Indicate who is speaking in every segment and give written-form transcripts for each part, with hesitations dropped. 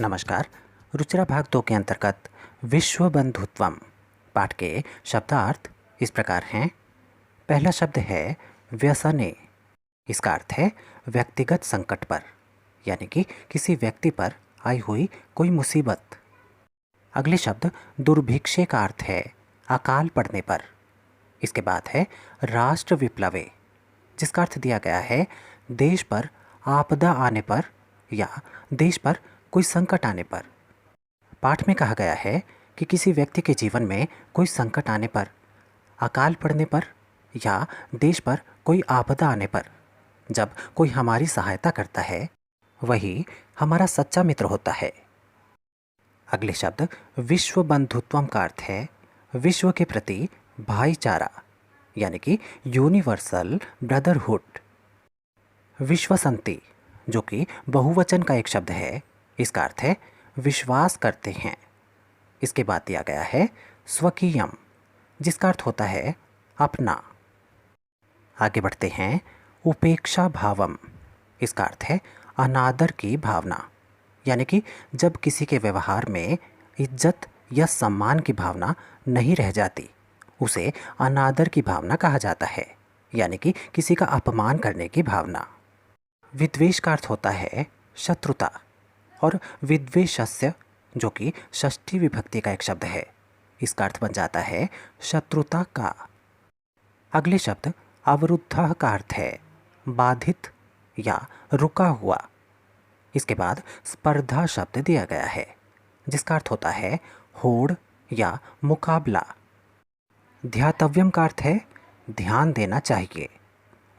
Speaker 1: नमस्कार। रुचिरा भाग 2 के अंतर्गत विश्व बंधुत्वम पाठ के शब्दार्थ इस प्रकार हैं। पहला शब्द है व्यसने। इसका अर्थ है व्यक्तिगत संकट पर, यानी कि किसी व्यक्ति पर आई हुई कोई मुसीबत। अगले शब्द दुर्भिक्षे का अर्थ है अकाल पड़ने पर। इसके बाद है राष्ट्र विप्लवे, जिसका अर्थ दिया गया है देश पर आपदा आने पर या देश पर कोई संकट आने पर। पाठ में कहा गया है कि किसी व्यक्ति के जीवन में कोई संकट आने पर, अकाल पड़ने पर या देश पर कोई आपदा आने पर जब कोई हमारी सहायता करता है, वही हमारा सच्चा मित्र होता है। अगले शब्द विश्व बंधुत्वम का अर्थ है विश्व के प्रति भाईचारा, यानी कि यूनिवर्सल ब्रदरहुड। विश्वसंति, जो कि बहुवचन का एक शब्द है, इसका अर्थ है विश्वास करते हैं। इसके बाद दिया गया है स्वकीयम, जिसका अर्थ होता है अपना। आगे बढ़ते हैं उपेक्षा भावम। इसका अर्थ है अनादर की भावना, यानी कि जब किसी के व्यवहार में इज्जत या सम्मान की भावना नहीं रह जाती, उसे अनादर की भावना कहा जाता है, यानी कि किसी का अपमान करने की भावना। विद्वेष का अर्थ होता है शत्रुता, और विद्वेषस्य, जो कि षष्ठी विभक्ति का एक शब्द है, इसका अर्थ बन जाता है शत्रुता का। अगले शब्द अवरुद्ध का अर्थ है बाधित या रुका हुआ। इसके बाद स्पर्धा शब्द दिया गया है, जिसका अर्थ होता है होड़ या मुकाबला। ध्यातव्यम का अर्थ है ध्यान देना चाहिए,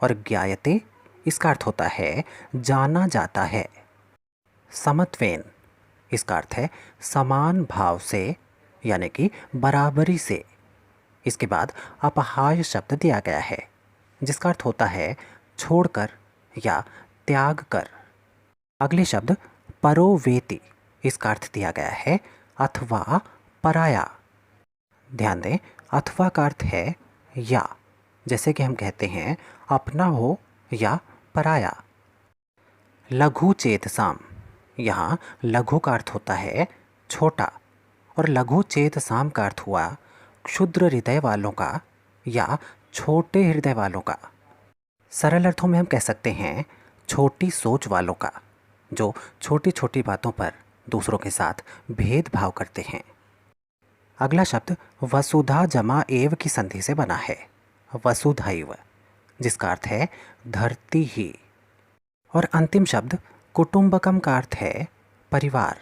Speaker 1: और ज्ञायते, इसका अर्थ होता है जाना जाता है। समत्वेन, इसका अर्थ है समान भाव से, यानी कि बराबरी से। इसके बाद अपहाय शब्द दिया गया है, जिसका अर्थ होता है छोड़कर या त्याग कर। अगले शब्द परोवेति, इसका अर्थ दिया गया है अथवा पराया। ध्यान दें, अथवा का अर्थ है या, जैसे कि हम कहते हैं अपना हो या पराया। लघु चेतसाम, यहाँ लघु का अर्थ होता है छोटा, और लघु चेतसाम का अर्थ हुआ क्षुद्र हृदय वालों का या छोटे हृदय वालों का। सरल अर्थों में हम कह सकते हैं छोटी सोच वालों का, जो छोटी छोटी बातों पर दूसरों के साथ भेदभाव करते हैं। अगला शब्द वसुधा जमा एव की संधि से बना है, वसुधैव, जिसका अर्थ है धरती ही। और अंतिम शब्द कुटुंबकम का अर्थ है परिवार।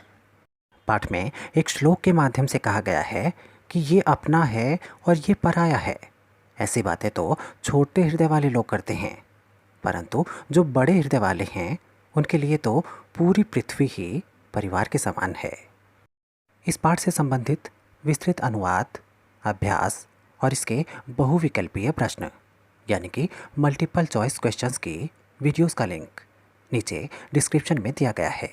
Speaker 1: पाठ में एक श्लोक के माध्यम से कहा गया है कि ये अपना है और ये पराया है। ऐसी बातें तो छोटे हृदय वाले लोग करते हैं, परंतु जो बड़े हृदय वाले हैं उनके लिए तो पूरी पृथ्वी ही परिवार के समान है। इस पाठ से संबंधित विस्तृत अनुवाद, अभ्यास और इसके बहुविकल्पीय प्रश्न, यानी कि मल्टीपल चॉइस क्वेश्चंस की वीडियोस का लिंक नीचे डिस्क्रिप्शन में दिया गया है।